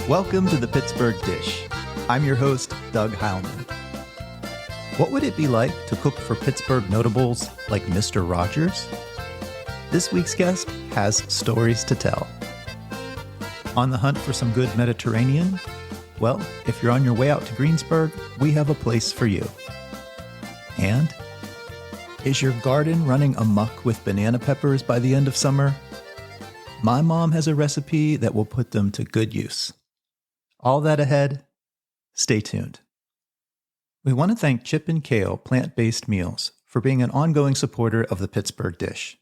Welcome to the Pittsburgh Dish. I'm your host, Doug Heilman. What would it be like to cook for Pittsburgh notables like Mr. Rogers? This week's guest has stories to tell. On the hunt for some good Mediterranean? Well, if you're on your way out to Greensburg, we have a place for you. And is your garden running amok with banana peppers by the end of summer? My mom has a recipe that will put them to good use. All that ahead. Stay tuned. We want to thank Chip and Kale Plant-Based Meals for being an ongoing supporter of the Pittsburgh Dish.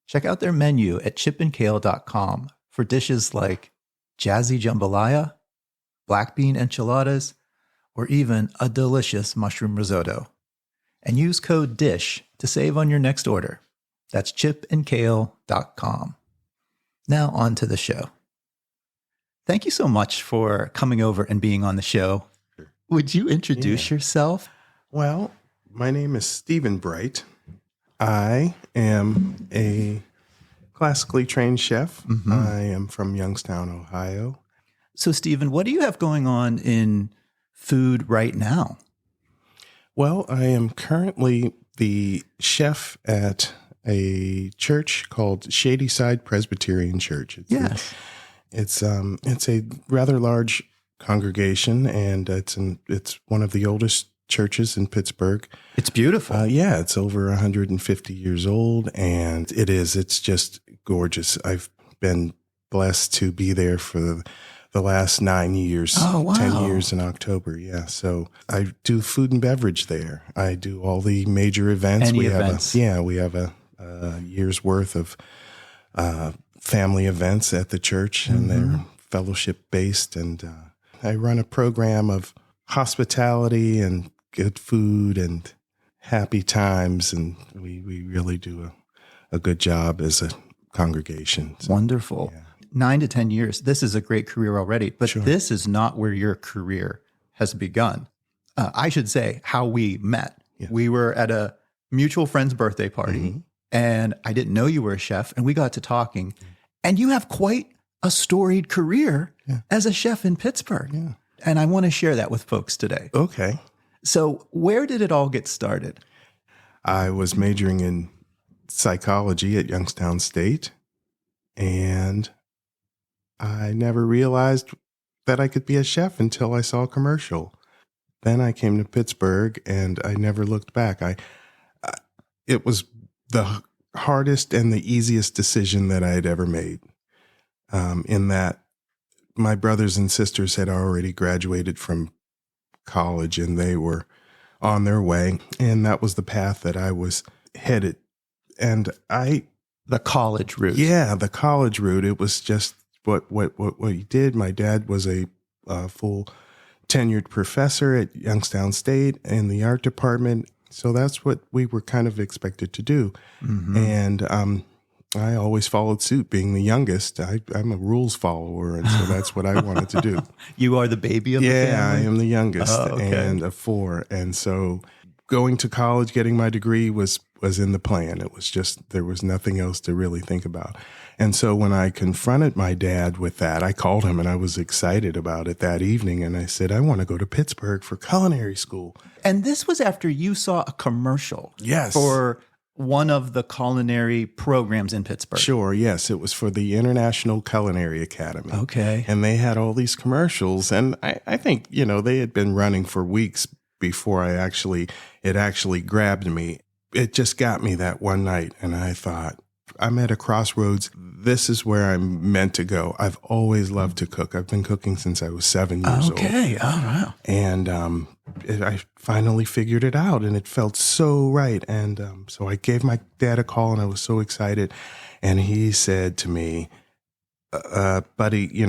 Check out their menu at chipandkale.com for dishes like jazzy jambalaya, black bean enchiladas, or even a delicious mushroom risotto. And use code DISH to save on your next order. That's chipandkale.com. Now on to the show. Thank you so much for coming over and being on the show. Would you introduce yourself? Well, my name is Stephen Bright. I am a classically trained chef. Mm-hmm. I am from Youngstown, Ohio. So, Stephen, what do you have going on in food right now? Well, I am currently the chef at a church called Shadyside Presbyterian Church. It's a rather large congregation, and it's one of the oldest churches in Pittsburgh. It's beautiful. It's over 150 years old, and it's just gorgeous. I've been blessed to be there for the last 9 years. Oh, wow. 10 years in October. Yeah. So I do food and beverage there. I do all the major events. We have a year's worth of family events at the church, and they're fellowship based. And I run a program of hospitality and good food and happy times. And we really do a good job as a congregation. So, wonderful. Yeah. 9 to 10 years. This is a great career already, but Sure. This is not where your career has begun. I should say how we met. Yeah. We were at a mutual friend's birthday party, and I didn't know you were a chef, and we got to talking. And you have quite a storied career as a chef in Pittsburgh. Yeah. And I want to share that with folks today. Okay. So where did it all get started? I was majoring in psychology at Youngstown State, and I never realized that I could be a chef until I saw a commercial. Then I came to Pittsburgh, and I never looked back. It was the hardest and the easiest decision that I had ever made, in that my brothers and sisters had already graduated from college, and they were on their way, and that was the path that I was headed. And the college route. Yeah, the college route. It was just what he did. My dad was a full tenured professor at Youngstown State in the art department. So that's what we were kind of expected to do. Mm-hmm. And I always followed suit. Being the youngest, I'm a rules follower, and so that's what I wanted to do. You are the baby of the family? Yeah, I am the youngest and of four. And so going to college, getting my degree was in the plan. It was just, there was nothing else to really think about. And so when I confronted my dad with that, I called him, and I was excited about it that evening. And I said, I want to go to Pittsburgh for culinary school. And this was after you saw a commercial. Yes. For one of the culinary programs in Pittsburgh. Sure, yes. It was for the International Culinary Academy. Okay. And they had all these commercials. And I think, they had been running for weeks before it actually grabbed me. It just got me that one night. And I thought, I'm at a crossroads. This is where I'm meant to go. I've always loved to cook. I've been cooking since I was 7 years old. Okay. Oh, wow. And I finally figured it out, and it felt so right. And so I gave my dad a call, and I was so excited. And he said to me, buddy,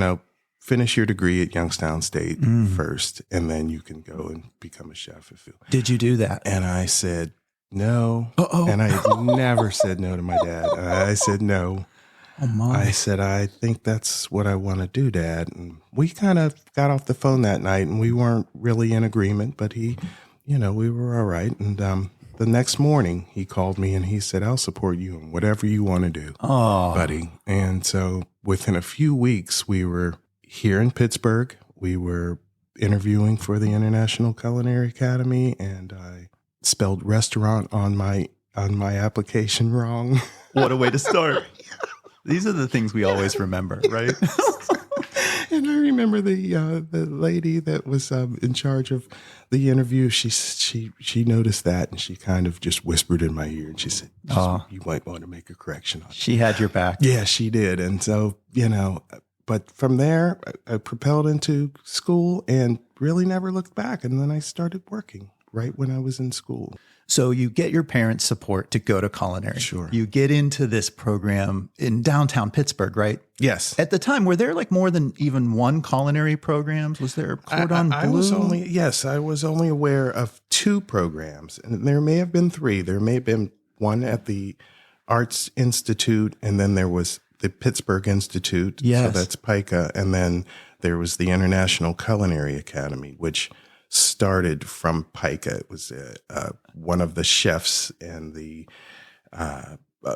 finish your degree at Youngstown State first, and then you can go and become a chef. Did you do that? And I said, no. And I never said no to my dad. I said no. Oh, my. I said, I think that's what I want to do, Dad. And we kind of got off the phone that night, and we weren't really in agreement, but we were all right. And the next morning he called me and he said, I'll support you in whatever you want to do, buddy. And so within a few weeks, here in Pittsburgh. We were interviewing for the International Culinary Academy, and I spelled restaurant on my application wrong. What a way to start. These are the things we always remember, right? And I remember the lady that was in charge of the interview. She noticed that, and she kind of just whispered in my ear, and she said, "You might want to make a correction on it." She had your back. Yeah, she did. And so, but from there, I propelled into school and really never looked back. And then I started working right when I was in school. So you get your parents' support to go to culinary. Sure. You get into this program in downtown Pittsburgh, right? Yes. At the time, were there like more than even one culinary programs? Was there Cordon Bleu? I was only aware of 2 programs, and there may have been 3. There may have been one at the Arts Institute, and then there was the Pittsburgh Institute. Yes. So that's PICA. And then there was the International Culinary Academy, which started from PICA. It was one of the chefs and the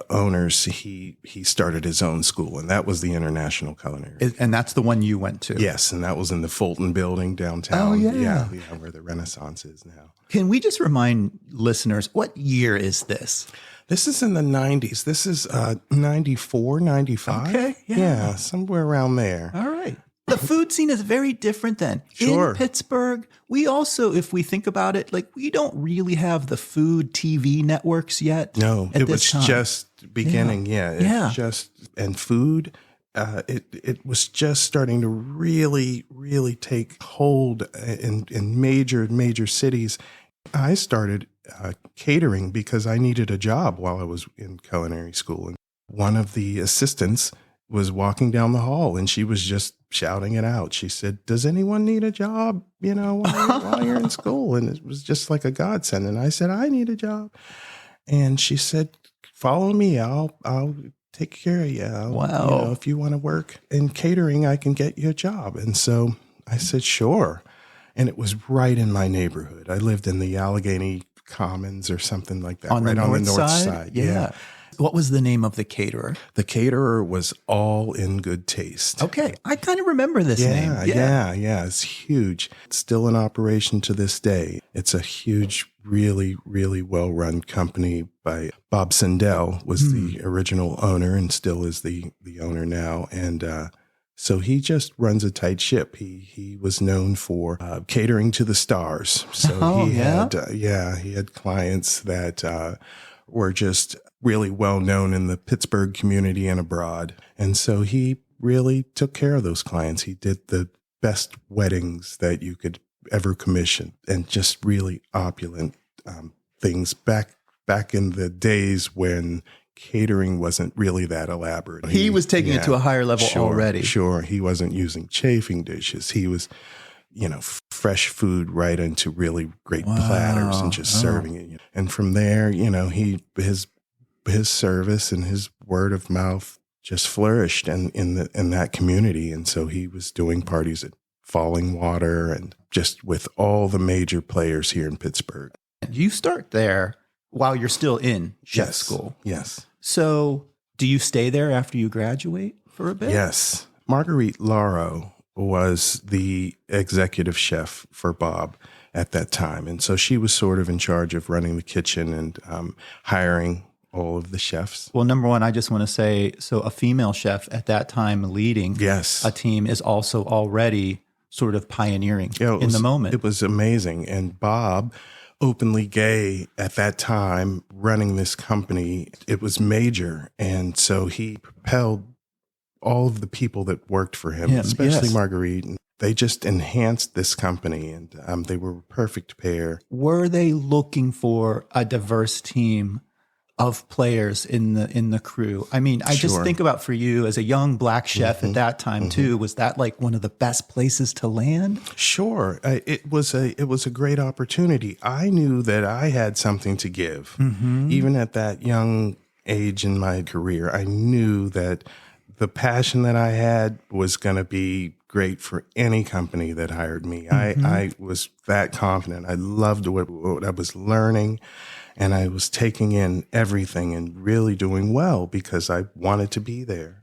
owners. He started his own school, and that was the International Culinary. And that's the one you went to? Yes, and that was in the Fulton Building downtown. Oh, yeah. Yeah, where the Renaissance is now. Can we just remind listeners, what year is this? This is in the 90s. This is 94, 95. Okay, yeah. Yeah, somewhere around there. All right. The food scene is very different then. Sure. In Pittsburgh, we also, if we think about it, like we don't really have the food TV networks yet. No, at it this was time. just beginning. Yeah. And food, it was just starting to really, really take hold in major cities. I started catering because I needed a job while I was in culinary school. And one of the assistants was walking down the hall, and she was just shouting it out. She said, "Does anyone need a job, while you're in school?" And it was just like a godsend. And I said, "I need a job." And she said, "Follow me. I'll take care of you. Wow. If you want to work in catering, I can get you a job." And so I said, "Sure." And it was right in my neighborhood. I lived in the Allegheny Commons or something like that. On right the on the north north side? side. Yeah. What was the name of the caterer? The caterer was All in Good Taste. Okay. I kind of remember this name. Yeah. It's huge. It's still in operation to this day. It's a huge, really, really well-run company by Bob Sindel was the original owner and still is the owner now. And so he just runs a tight ship. He was known for catering to the stars. So he had clients that were just really well known in the Pittsburgh community and abroad. And so he really took care of those clients. He did the best weddings that you could ever commission, and just really opulent things back in the days when catering wasn't really that elaborate. He was taking it to a higher level already. Sure. He wasn't using chafing dishes. He was, fresh food right into really great platters and just serving it. And from there, his service and his word of mouth just flourished in that community. And so he was doing parties at Falling Water and just with all the major players here in Pittsburgh. You start there while you're still in chef school. Yes. So do you stay there after you graduate for a bit? Yes. Marguerite Lauro was the executive chef for Bob at that time. And so she was sort of in charge of running the kitchen and hiring all of the chefs. Well, number one, I just want to say, so a female chef at that time leading a team is also already sort of pioneering in the moment. It was amazing. And Bob, openly gay at that time, running this company, it was major. And so he propelled all of the people that worked for him, especially Marguerite. They just enhanced this company, and they were a perfect pair. Were they looking for a diverse team of players in the crew? I mean, I just think about for you as a young Black chef at that time too. Was that like one of the best places to land? Sure, it was a great opportunity. I knew that I had something to give, even at that young age in my career. I knew that the passion that I had was going to be great for any company that hired me. I was that confident. I loved what I was learning. And I was taking in everything and really doing well because I wanted to be there.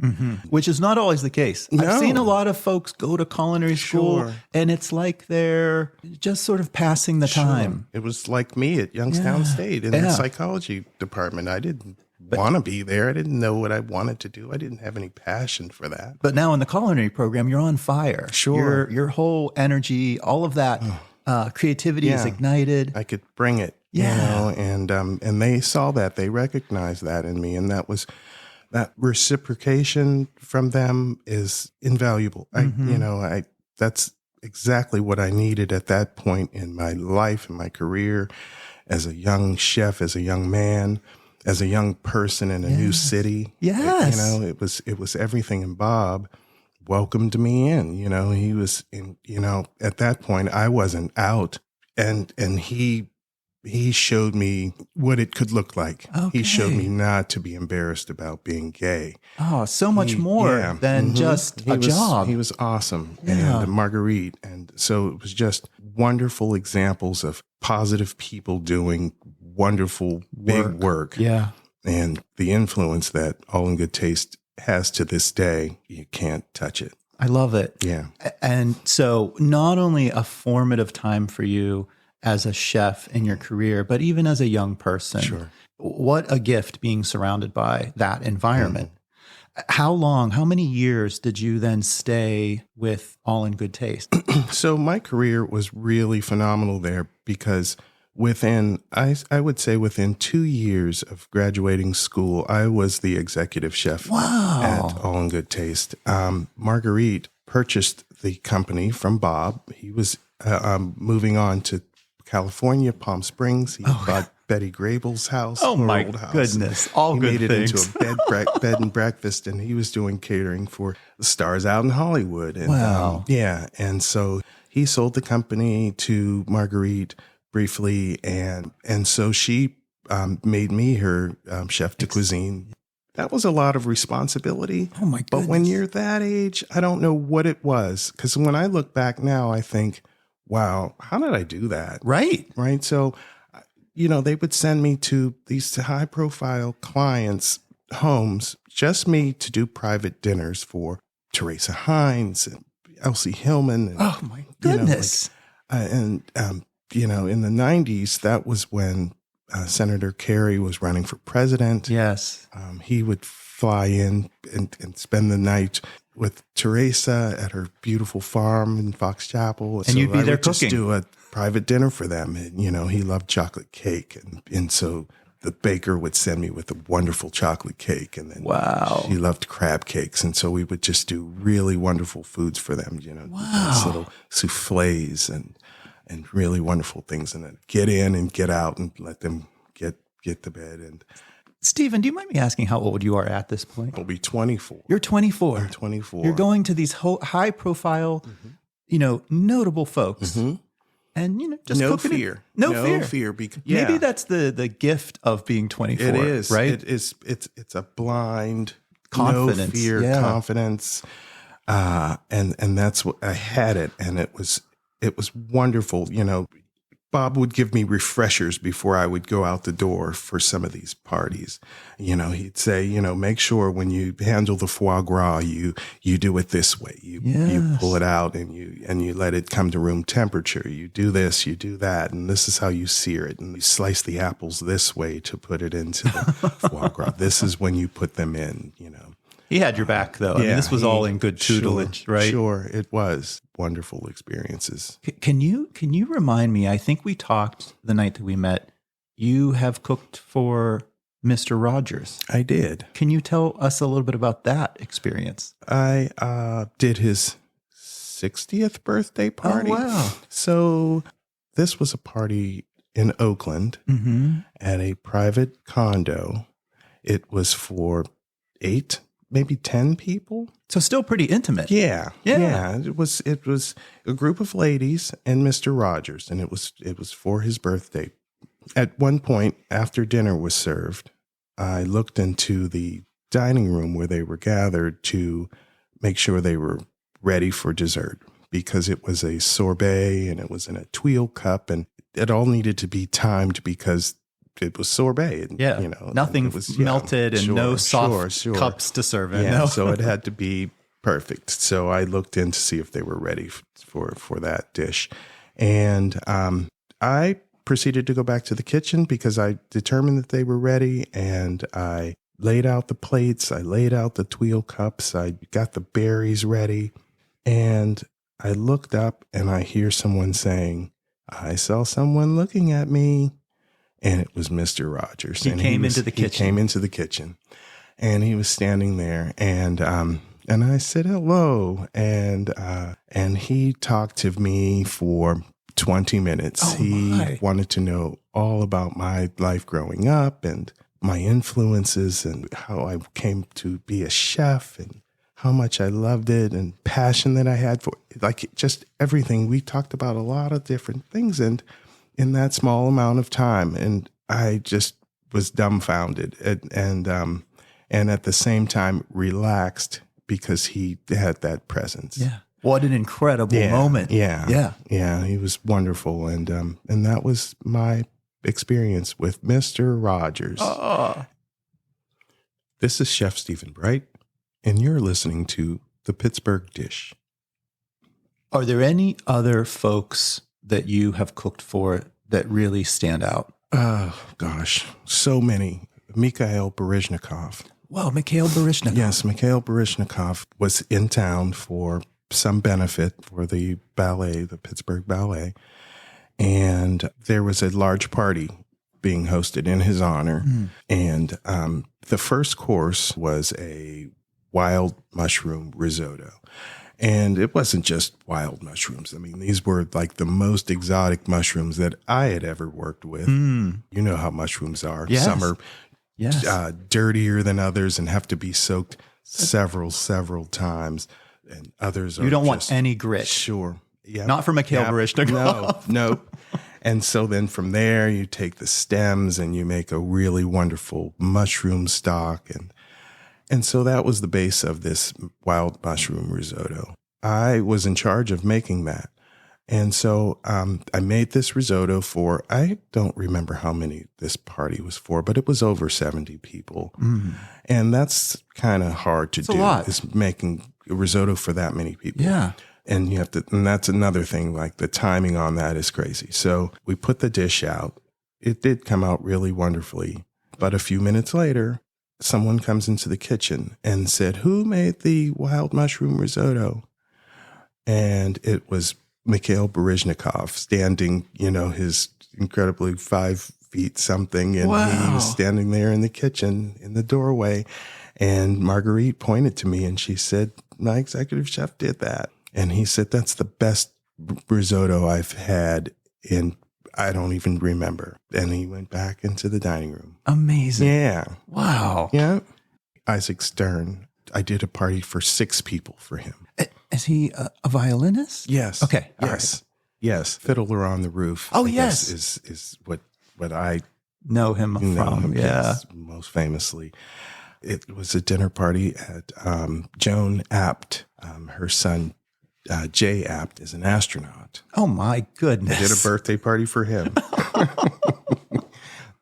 Which is not always the case. No. I've seen a lot of folks go to culinary school Sure. and it's like they're just sort of passing the time. It was like me at Youngstown State in the psychology department. I didn't want to be there. I didn't know what I wanted to do. I didn't have any passion for that. But now in the culinary program, you're on fire. Sure. Your whole energy, all of that creativity is ignited. I could bring it, and they saw that. They recognized that in me, and that reciprocation from them is invaluable. That's exactly what I needed at that point in my life, in my career, as a young chef, as a young man, as a young person in a new city. Yes. It was everything. And Bob welcomed me in. He was in, at that point I wasn't out, and he showed me what it could look like. Okay. He showed me not to be embarrassed about being gay. Oh, so much more than just a job. He was awesome. And Marguerite. And so it was just wonderful examples of positive people doing wonderful big work. Yeah. And the influence that All in Good Taste has to this day, you can't touch it. I love it. Yeah. And so not only a formative time for you as a chef in your career, but even as a young person. Sure. What a gift being surrounded by that environment. How many years did you then stay with All in Good Taste? So my career was really phenomenal there because I would say within 2 years of graduating school, I was the executive chef at All in Good Taste. Marguerite purchased the company from Bob. He was moving on to California, Palm Springs. He bought Betty Grable's house. Oh my old house. goodness. All he good made things. it into a bed and breakfast, and he was doing catering for the stars out in Hollywood. And, Wow. And so he sold the company to Marguerite briefly, and so she made me her chef de cuisine. That was a lot of responsibility. Oh my goodness. But when you're that age, I don't know what it was, because when I look back now, I think, wow, how did I do that? Right. So, they would send me to these high-profile clients' homes, just me to do private dinners for Teresa Hines and Elsie Hillman. And, Oh my goodness. in the 90s, that was when Senator Kerry was running for president. Yes. He would fly in and spend the night with Teresa at her beautiful farm in Fox Chapel. And you'd be there just cooking. do a private dinner for them. And, he loved chocolate cake. And so the baker would send me with a wonderful chocolate cake. And then she loved crab cakes. And so we would just do really wonderful foods for them, nice little souffles and really wonderful things. And then get in and get out and let them get to bed. And Stephen, do you mind me asking how old you are at this point? I'll be 24. You're 24. I'm 24. You're going to these high profile, notable folks. And, just no cooking fear. No fear. Because, Maybe that's the gift of being 24. It is. Right? It is. It's a blind, Confidence. no fear, confidence. And that's what I had it. And it was wonderful. Bob would give me refreshers before I would go out the door for some of these parties. He'd say, make sure when you handle the foie gras, you do it this way. You pull it out and you let it come to room temperature. You do this, you do that, and this is how you sear it. And you slice the apples this way to put it into the foie gras. This is when you put them in, He had your back, though. I mean, this was all in good tutelage, right? Sure, it was. Wonderful experiences. Can you remind me, I think we talked the night that we met, you have cooked for Mr. Rogers. I did. Can you tell us a little bit about that experience? I did his 60th birthday party. Oh, wow. So this was a party in Oakland at a private condo. It was for 8, maybe 10 people. So still pretty intimate. Yeah. It was a group of ladies and Mr. Rogers, and it was for his birthday. At one point, after dinner was served, I looked into the dining room where they were gathered to make sure they were ready for dessert, because it was a sorbet and it was in a Tweel cup, and it all needed to be timed because it was sorbet. And, Yeah. you know, Nothing it was, melted and no soft cups to serve in. Yeah. No. So it had to be perfect. So I looked in to see if they were ready for that dish. And I proceeded to go back to the kitchen because I determined that they were ready. And I laid out the plates. I laid out the tuile cups. I got the berries ready. And I looked up and I hear someone saying, "I saw someone looking at me." And it was Mr. Rogers. He came into the kitchen. He came into the kitchen. And he was standing there. And I said hello. And he talked to me for 20 minutes. Oh, he wanted to know all about my life growing up and my influences and how I came to be a chef and how much I loved it and passion that I had for like just everything. We talked about a lot of different things and in that small amount of time. And I just was dumbfounded and at the same time relaxed because he had that presence. Yeah. What an incredible moment. Yeah. He was wonderful. And that was my experience with Mr. Rogers. Oh. This is Chef Stephen Bright, and you're listening to The Pittsburgh Dish. Are there any other folks that you have cooked for that really stand out? Oh, gosh, so many. Mikhail Baryshnikov. Well, Mikhail Baryshnikov. Yes, Mikhail Baryshnikov was in town for some benefit for the ballet, the Pittsburgh Ballet. And there was a large party being hosted in his honor. And the first course was a wild mushroom risotto. And it wasn't just wild mushrooms. I mean, these were like the most exotic mushrooms that I had ever worked with. You know how mushrooms are. Yes. Some are Yes. dirtier than others and have to be soaked several times. And others are You don't just, want any grit. Sure. Yeah. Not for Mikhail Baryshnikov. No. And so then from there, you take the stems and you make a really wonderful mushroom stock. And so that was the base of this wild mushroom risotto. I was in charge of making that. And so I made this risotto for, I don't remember how many this party was for, but it was over 70 people. And that's kind of hard to do, is making a risotto for that many people. Yeah. And you have to, and that's another thing, like the timing on that is crazy. So we put the dish out. It did come out really wonderfully. But a few minutes later, someone comes into the kitchen and said, "Who made the wild mushroom risotto?" And it was Mikhail Baryshnikov standing, his incredibly 5 feet something. And he was standing there in the kitchen in the doorway. And Marguerite pointed to me and she said, "My executive chef did that." And he said, "That's the best risotto I've had in, I don't even remember." And he went back into the dining room. Amazing. Yeah. Wow. Yeah. Isaac Stern. I did a party for 6 people for him. Is he a violinist? Yes. Okay. Yes. Right. Yes. Fiddler on the Roof. Oh, I yes. guess is what I know him from. Yeah. Most famously. It was a dinner party at Joan Apt. Her son, Jay Apt, is an astronaut. Oh, my goodness. I did a birthday party for him.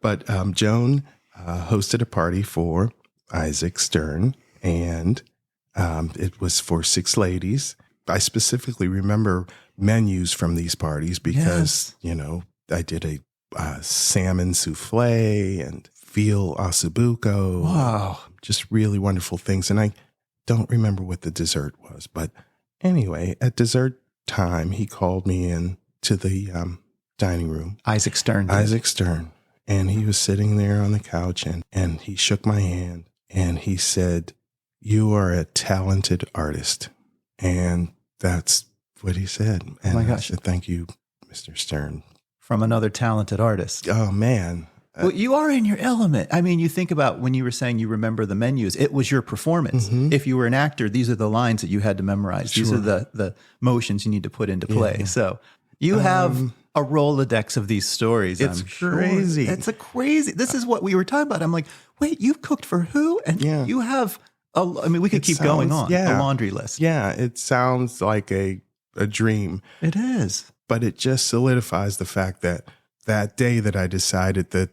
But Joan hosted a party for Isaac Stern, and it was for 6 ladies. I specifically remember menus from these parties because, I did a salmon souffle and veal ossobuco. Wow. Just really wonderful things. And I don't remember what the dessert was. But anyway, at dessert time, he called me in to the dining room. Isaac Stern. And he was sitting there on the couch and he shook my hand and he said, "You are a talented artist." And that's what he said. And my gosh. I said, "Thank you, Mr. Stern." From another talented artist. Oh, man. Well, you are in your element. I mean, you think about when you were saying you remember the menus, it was your performance. Mm-hmm. If you were an actor, these are the lines that you had to memorize. Sure. These are the motions you need to put into play. Yeah. So you have a Rolodex of these stories. It's crazy. Sure. It's a crazy. This is what we were talking about. I'm like, wait, you've cooked for who? And you have, we could keep going on. A laundry list. Yeah, it sounds like a dream. It is. But it just solidifies the fact that day that I decided that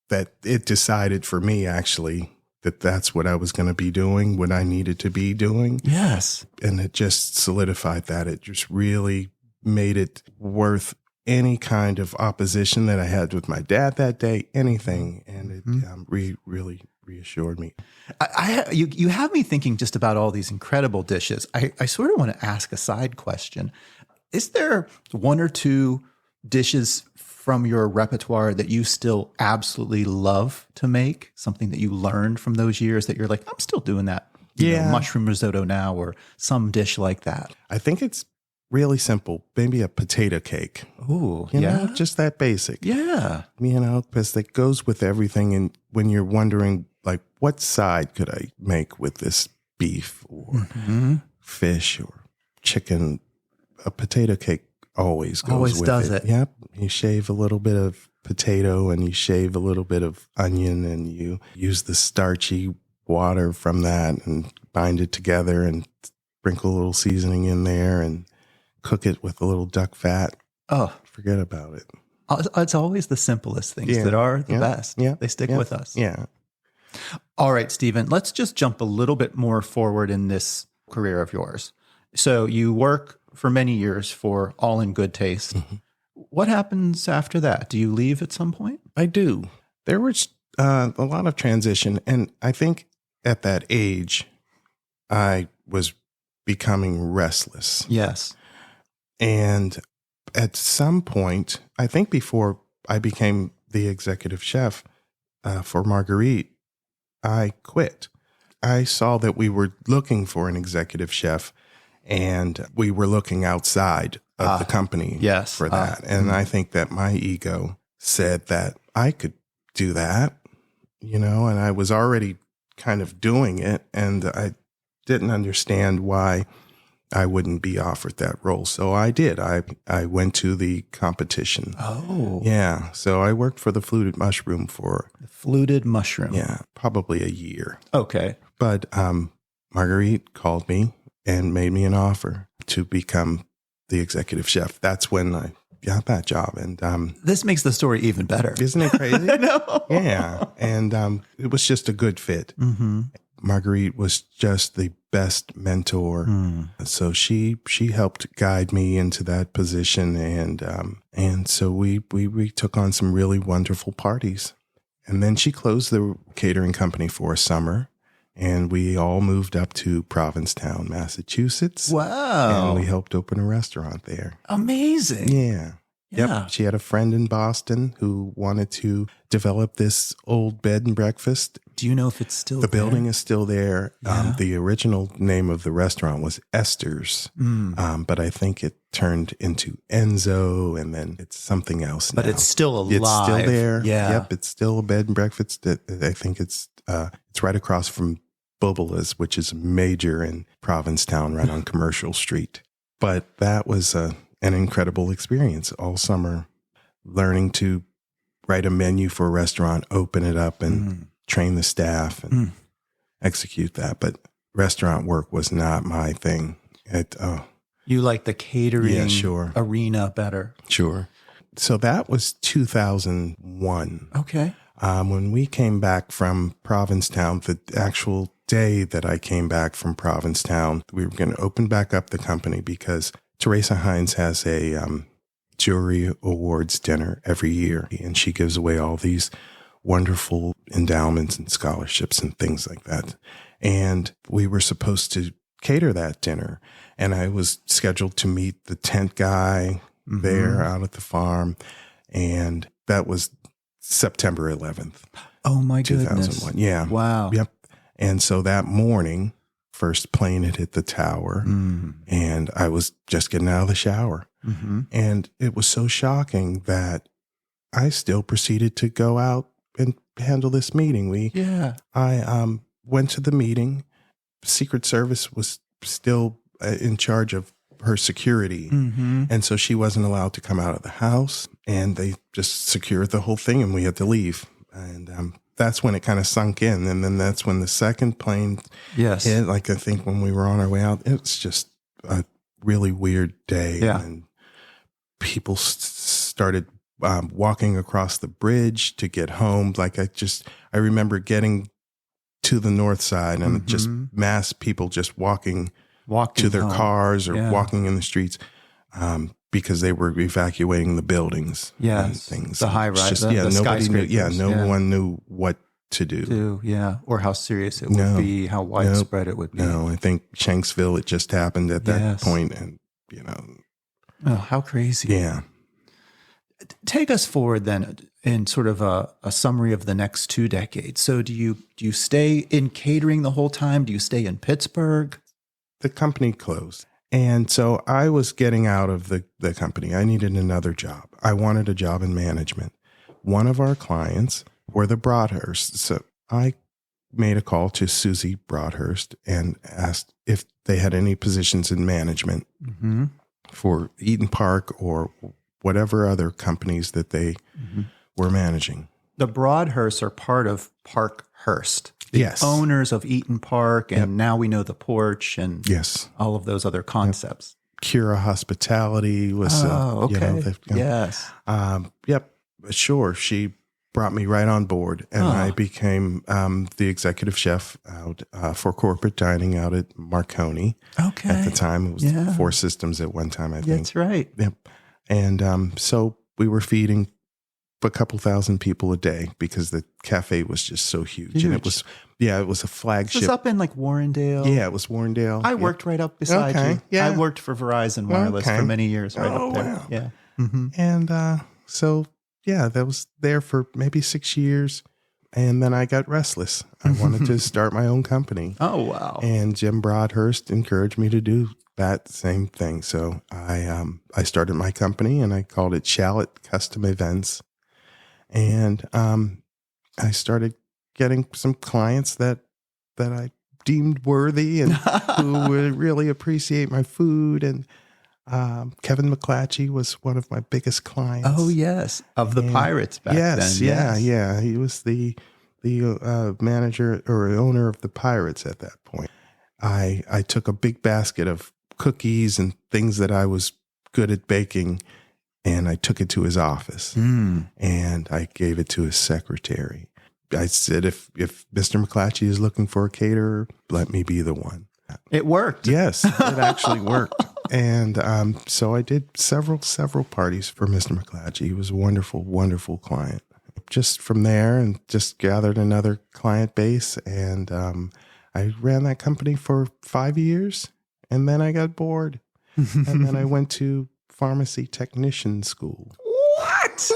that it decided for me, actually, that that's what I was going to be doing, what I needed to be doing. Yes. And it just solidified that. It just really made it worth any kind of opposition that I had with my dad that day, anything. And it really reassured me. You have me thinking just about all these incredible dishes. I sort of want to ask a side question. Is there one or two dishes from your repertoire that you still absolutely love to make? Something that you learned from those years that you're like, I'm still doing that. You know, mushroom risotto now, or some dish like that. I think it's really simple. Maybe a potato cake. Ooh, you know, just that basic. Yeah. You know, because it goes with everything. And when you're wondering, like, what side could I make with this beef or fish or chicken, a potato cake always goes with does it. it. Yep. You shave a little bit of potato and you shave a little bit of onion and you use the starchy water from that and bind it together and sprinkle a little seasoning in there and cook it with a little duck fat. Oh, forget about it. It's always the simplest things that are the best. Yeah. They stick with us. Yeah. All right, Stephen, let's just jump a little bit more forward in this career of yours. So you work for many years for All in Good Taste. What happens after that? Do you leave at some point? I do. There was a lot of transition. And I think at that age, I was becoming restless. Yes. And at some point, I think before I became the executive chef for Marguerite, I quit. I saw that we were looking for an executive chef and we were looking outside of the company for that. And I think that my ego said that I could do that, you know, and I was already kind of doing it. And I didn't understand why I wouldn't be offered that role. So I did. I went to the competition. Oh. Yeah. So I worked for the Fluted Mushroom for... The Fluted Mushroom. Yeah, probably a year. Okay. But Marguerite called me and made me an offer to become the executive chef. That's when I got that job. And this makes the story even better. Isn't it crazy? I know. Yeah. And it was just a good fit. Marguerite was just the best mentor. So she helped guide me into that position. And so we took on some really wonderful parties. And then she closed the catering company for a summer. And we all moved up to Provincetown, Massachusetts. Wow. And we helped open a restaurant there. Amazing. Yeah. Yeah. Yep. She had a friend in Boston who wanted to develop this old bed and breakfast. Do you know if it's still The there? building is still there. Yeah. The original name of the restaurant was Esther's, but I think it turned into Enzo, and then it's something else now. But it's still alive. It's still there. Yeah. Yep. It's still a bed and breakfast. I think it's right across from Bubala's, which is major in Provincetown, right on Commercial Street. But that was an incredible experience all summer, learning to write a menu for a restaurant, open it up, and train the staff and execute that. But restaurant work was not my thing. You like the catering sure. arena better. Sure. So that was 2001. Okay. When we came back from Provincetown, the actual day that I came back from Provincetown, we were going to open back up the company because Teresa Hines has a jury awards dinner every year, and she gives away all these wonderful endowments and scholarships and things like that. And we were supposed to cater that dinner, and I was scheduled to meet the tent guy there out at the farm, and that was September 11th. Oh my 2001. goodness. Yeah. Wow. Yep. And so that morning, first plane had hit the tower, and I was just getting out of the shower. And it was so shocking that I still proceeded to go out and handle this meeting. I went to the meeting. Secret Service was still in charge of her security. And so she wasn't allowed to come out of the house, and they just secured the whole thing, and we had to leave. And that's when it kind of sunk in. And then that's when the second plane hit. Like, I think when we were on our way out, it was just a really weird day. Yeah. And people started walking across the bridge to get home. Like I remember getting to the north side and just mass people just walking to their home. Cars or walking in the streets because they were evacuating the buildings and things. The high rise, the nobody knew. skyscrapers. No one knew what to do. Or how serious it would be, how widespread it would be. No, I think Shanksville, it just happened at that point, and Oh, how crazy! Yeah. Take us forward then in sort of a summary of the next 2 decades. So do you stay in catering the whole time? Do you stay in Pittsburgh? The company closed. And so I was getting out of the company. I needed another job. I wanted a job in management. One of our clients were the Broadhursts. So I made a call to Susie Broadhurst and asked if they had any positions in management for Eaton Park or whatever other companies that they were managing. The Broadhursts are part of Parkhurst. The owners of Eaton Park, and now we know the Porch and all of those other concepts. Cura Hospitality was, sure. She brought me right on board, and I became the executive chef out for corporate dining out at Marconi. Okay. At the time, it was 4 Systems at one time, I think. That's right. Yep. And so we were feeding a couple thousand people a day because the cafe was just so huge. And it was a flagship. It was up in like Warrendale. Yeah, it was Warrendale. I worked right up beside you. Yeah. I worked for Verizon Wireless for many years right up there. Wow. Yeah. And so, that was there for maybe 6 years. And then I got restless. I wanted to start my own company. Oh, wow. And Jim Broadhurst encouraged me to do that same thing. So I started my company and I called it Shallot Custom Events. And I started getting some clients that I deemed worthy and who would really appreciate my food. And Kevin McClatchy was one of my biggest clients. Oh, yes. Of the Pirates back then. Yeah. He was the manager or owner of the Pirates at that point. I took a big basket of cookies and things that I was good at baking, and I took it to his office and I gave it to his secretary. I said, if Mr. McClatchy is looking for a caterer, let me be the one. It worked. Yes, it actually worked. And so I did several parties for Mr. McClatchy. He was a wonderful, wonderful client. Just from there and just gathered another client base. And I ran that company for 5 years, and then I got bored. And then I went to pharmacy technician school. What?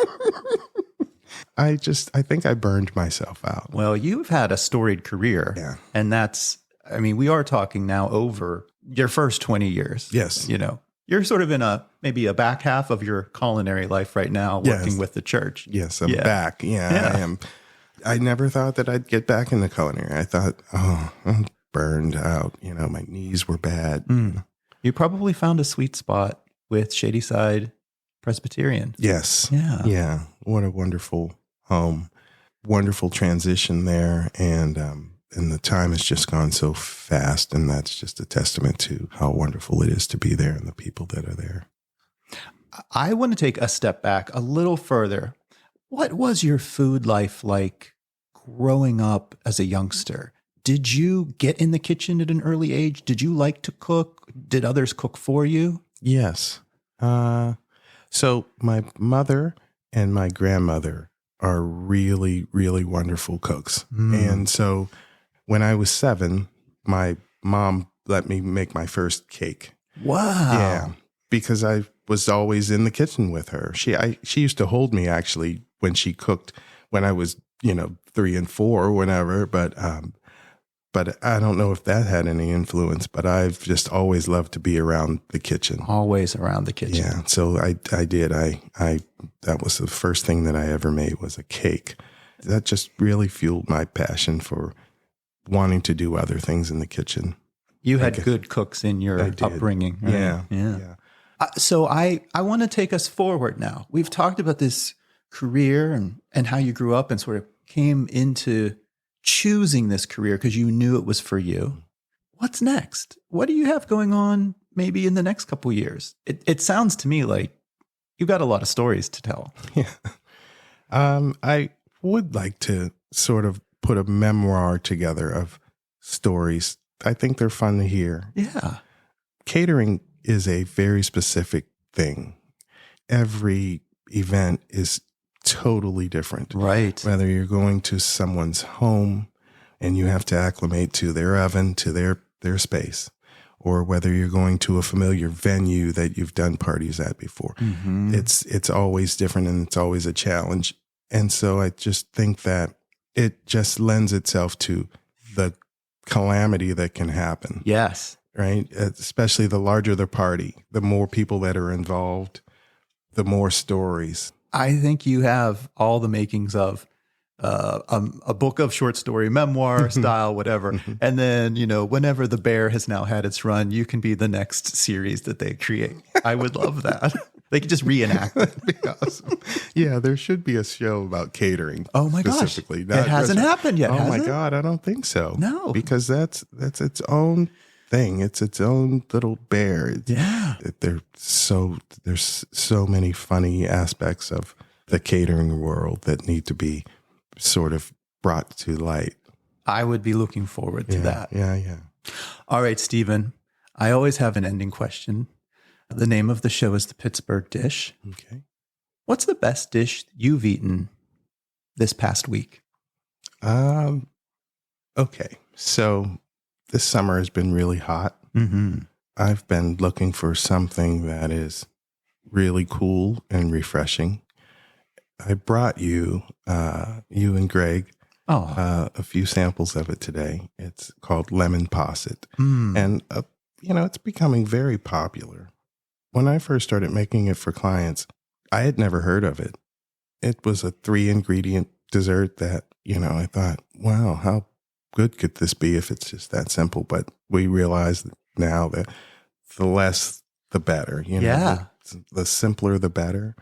I think I burned myself out. Well, you've had a storied career. Yeah. And we are talking now over your first 20 years. Yes. You're sort of in maybe a back half of your culinary life right now, working with the church. Yes, I'm back. Yeah, I am. I never thought that I'd get back into culinary. I thought, I'm burned out. My knees were bad. You probably found a sweet spot with Shadyside Presbyterian. Yes. Yeah. Yeah. What a wonderful home. Wonderful transition there. And the time has just gone so fast. And that's just a testament to how wonderful it is to be there and the people that are there. I want to take a step back a little further. What was your food life like growing up as a youngster? Did you get in the kitchen at an early age? Did you like to cook? Did others cook for you? Yes. So my mother and my grandmother are really, really wonderful cooks. And so when I was 7, my mom let me make my first cake. Wow. Yeah. Because I was always in the kitchen with her. She used to hold me actually when she cooked when I was, 3 and 4 or whatever. But I don't know if that had any influence, but I've just always loved to be around the kitchen. Always around the kitchen. Yeah. So I did. That was the first thing that I ever made was a cake. That just really fueled my passion for wanting to do other things in the kitchen. You had good cooks in your upbringing. Right? Yeah. So I want to take us forward now. We've talked about this career and how you grew up and sort of came into choosing this career because you knew it was for you. What's next? What do you have going on maybe in the next couple of years? It sounds to me like You got a lot of stories to tell. Yeah. I would like to sort of put a memoir together of stories. I think they're fun to hear. Yeah. Catering is a very specific thing. Every event is totally different. Right. Whether you're going to someone's home and you have to acclimate to their oven, to their space, or whether you're going to a familiar venue that you've done parties at before. Mm-hmm. It's always different and it's always a challenge. And so I just think that it just lends itself to the calamity that can happen. Yes. Right? Especially the larger the party, the more people that are involved, the more stories. I think you have all the makings of a book of short story, memoir style, whatever. And then, whenever the bear has now had its run, you can be the next series that they create. I would love that. They could just reenact it. That'd be awesome. Yeah, there should be a show about catering. Oh my gosh. Specifically. It hasn't happened yet. Oh my it? God, I don't think so. No. Because that's its own thing. It's its own little bear. Yeah. There's so many funny aspects of the catering world that need to be sort of brought to light. I would be looking forward to that. Yeah. All right, Stephen. I always have an ending question. The name of the show is The Pittsburgh Dish. Okay. What's the best dish you've eaten this past week? Okay. So this summer has been really hot. Mm-hmm. I've been looking for something that is really cool and refreshing. I brought you and Greg, a few samples of it today. It's called lemon posset. And, it's becoming very popular. When I first started making it for clients, I had never heard of it. It was a 3-ingredient dessert that, I thought, wow, how good could this be if it's just that simple? But we realize now that the less, the better. Yeah. The simpler, the better.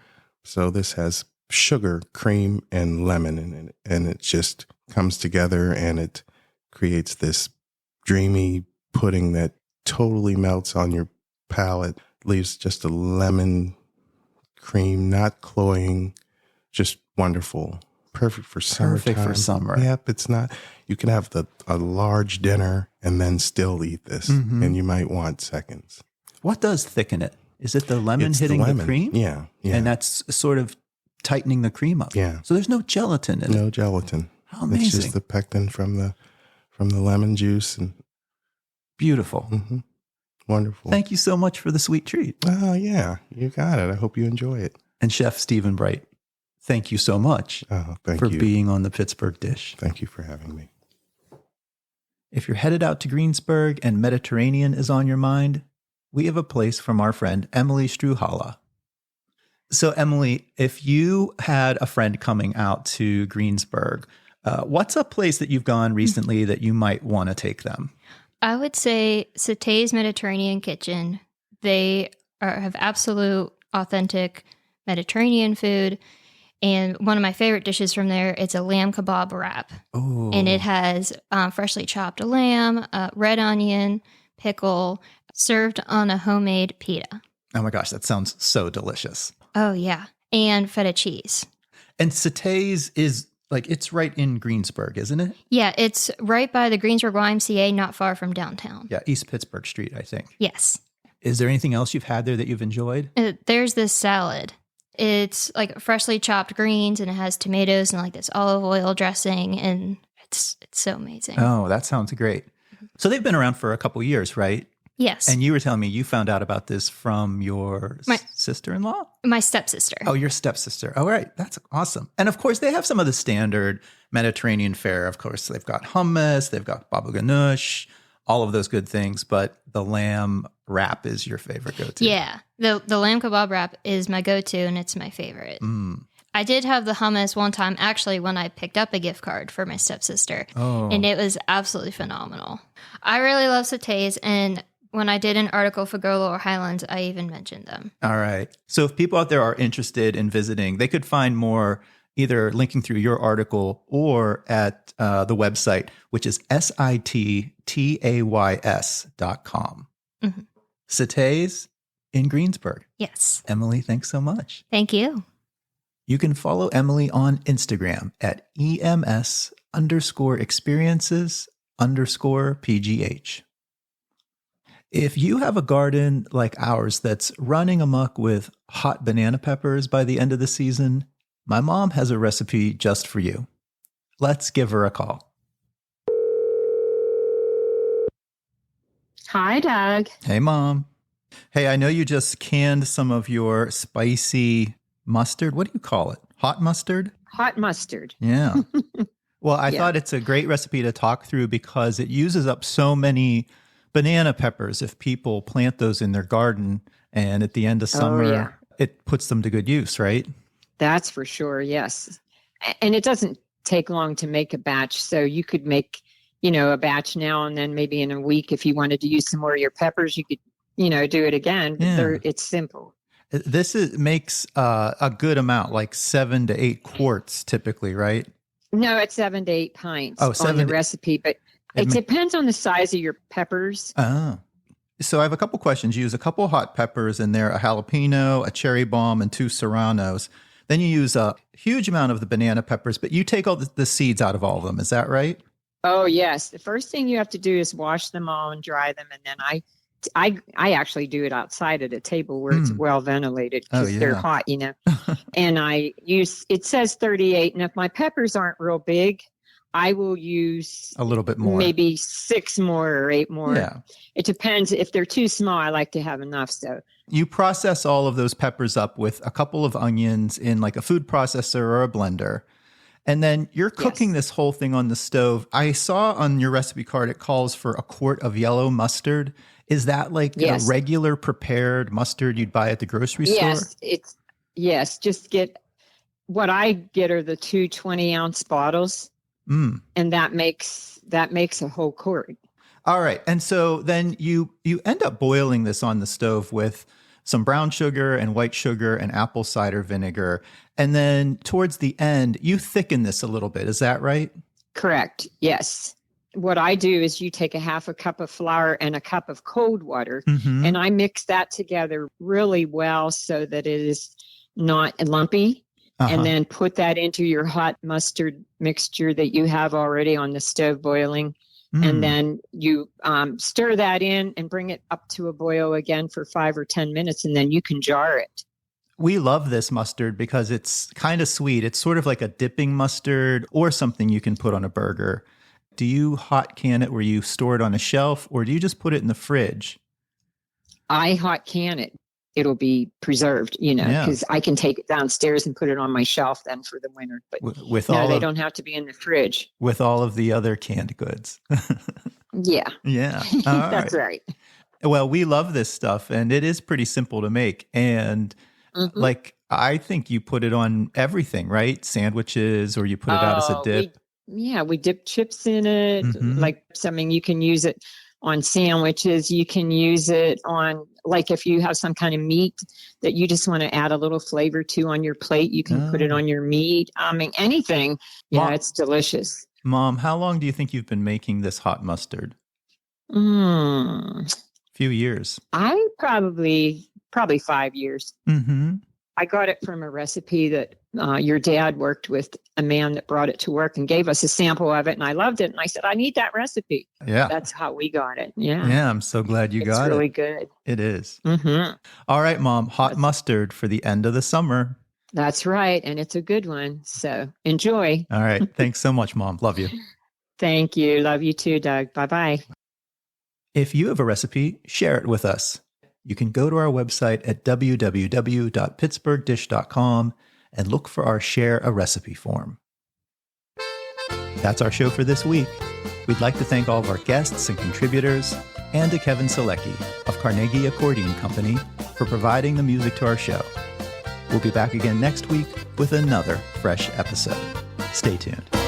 So this has sugar, cream, and lemon in it. And it just comes together and it creates this dreamy pudding that totally melts on your palate, leaves just a lemon cream, not cloying, just wonderful. Perfect for summer. Perfect for summer. Yep, it's not. You can have a large dinner and then still eat this, and you might want seconds. What does thicken it? Is it the lemon hitting the cream? Yeah. And that's sort of tightening the cream up. Yeah. So there's no gelatin in it. No gelatin. How amazing. It's just the pectin from the lemon juice. And beautiful. Wonderful. Thank you so much for the sweet treat. Oh, yeah. You got it. I hope you enjoy it. And Chef Stephen Bright, thank you so much for being on the Pittsburgh Dish. Thank you for having me. If you're headed out to Greensburg and Mediterranean is on your mind, we have a place from our friend Emily Struhala. So Emily, if you had a friend coming out to Greensburg, what's a place that you've gone recently that you might want to take them? I would say Satay's Mediterranean Kitchen. They have absolute authentic Mediterranean food. And one of my favorite dishes from there, it's a lamb kebab wrap. Oh. And it has freshly chopped lamb, red onion, pickle, served on a homemade pita. Oh my gosh, that sounds so delicious. Oh, yeah. And feta cheese. And Satay's is it's right in Greensburg, isn't it? Yeah, it's right by the Greensburg YMCA, not far from downtown. Yeah, East Pittsburgh Street, I think. Yes. Is there anything else you've had there that you've enjoyed? There's this salad. It's freshly chopped greens and it has tomatoes and this olive oil dressing, and it's so amazing. Oh, that sounds great. So they've been around for a couple years, right? Yes. And you were telling me you found out about this from your sister-in-law? My stepsister. Oh, your stepsister. Oh, right. That's awesome. And of course, they have some of the standard Mediterranean fare. Of course, they've got hummus, they've got baba ganoush, all of those good things. But the lamb wrap is your favorite go-to. Yeah. The lamb kebab wrap is my go-to, and it's my favorite. I did have the hummus one time, actually, when I picked up a gift card for my stepsister. Oh. And it was absolutely phenomenal. I really love Satay's, and when I did an article for Go Lower Highlands, I even mentioned them. All right. So if people out there are interested in visiting, they could find more either linking through your article or at the website, which is sitays.com. Satay's, in Greensburg. Yes. Emily, thanks so much. Thank you. You can follow Emily on Instagram at EMS_experiences_PGH. If you have a garden like ours that's running amok with hot banana peppers by the end of the season, my mom has a recipe just for you. Let's give her a call. Hi, Doug. Hey, Mom. Hey, I know you just canned some of your spicy mustard. What do you call it? Hot mustard? Hot mustard. Yeah. Well, I thought it's a great recipe to talk through because it uses up so many banana peppers if people plant those in their garden, and at the end of summer, it puts them to good use, right? That's for sure, yes. And it doesn't take long to make a batch, so you could make, a batch now and then maybe in a week if you wanted to use some more of your peppers, you could, do it again. Yeah. It's simple. This makes a good amount, like 7 to 8 quarts typically, right? No, it's 7 to 8 pints on the recipe, but it depends on the size of your peppers. Oh. So I have a couple questions. You use a couple hot peppers in there, a jalapeno, a cherry bomb, and 2 serranos. Then you use a huge amount of the banana peppers, but you take all the seeds out of all of them. Is that right? Oh, yes. The first thing you have to do is wash them all and dry them. And then I actually do it outside at a table where it's well ventilated because they're hot, And it says 38. And if my peppers aren't real big, I will use a little bit more, maybe 6 more or 8 more. Yeah. It depends. If they're too small, I like to have enough. So you process all of those peppers up with a couple of onions in like a food processor or a blender. And then you're cooking this whole thing on the stove. I saw on your recipe card, it calls for a quart of yellow mustard. Is that like a regular prepared mustard you'd buy at the grocery store? Yes. Just get, what I get are the 2 20-ounce bottles. And that makes a whole quart. All right. And so then you end up boiling this on the stove with some brown sugar and white sugar and apple cider vinegar. And then towards the end, you thicken this a little bit. Is that right? Correct. Yes. What I do is you take a half a cup of flour and a cup of cold water, and I mix that together really well so that it is not lumpy. And then put that into your hot mustard mixture that you have already on the stove boiling. And then you stir that in and bring it up to a boil again for 5 or 10 minutes, and then you can jar it. We love this mustard because it's kind of sweet. It's sort of like a dipping mustard or something you can put on a burger. Do you hot can it where you store it on a shelf, or do you just put it in the fridge? I hot can it. It'll be preserved, because I can take it downstairs and put it on my shelf then for the winter. But they don't have to be in the fridge. With all of the other canned goods. Yeah. Yeah. That's right. Well, we love this stuff, and it is pretty simple to make. And I think you put it on everything, right? Sandwiches, or you put it out as a dip. We dip chips in it. Like something, you can use it on sandwiches. You can use it on, like if you have some kind of meat that you just want to add a little flavor to on your plate, you can put it on your meat. I mean, anything. Yeah, Mom, it's delicious. Mom, how long do you think you've been making this hot mustard? Few years. I probably 5 years. I got it from a recipe that your dad worked with a man that brought it to work and gave us a sample of it. And I loved it. And I said, I need that recipe. Yeah. That's how we got it. Yeah. Yeah. I'm so glad you got it. It's really good. It is. All right, Mom. Hot mustard for the end of the summer. That's right. And it's a good one. So enjoy. All right. Thanks so much, Mom. Love you. Thank you. Love you too, Doug. Bye-bye. If you have a recipe, share it with us. You can go to our website at www.pittsburghdish.com and look for our Share a Recipe form. That's our show for this week. We'd like to thank all of our guests and contributors, and to Kevin Selecki of Carnegie Accordion Company for providing the music to our show. We'll be back again next week with another fresh episode. Stay tuned.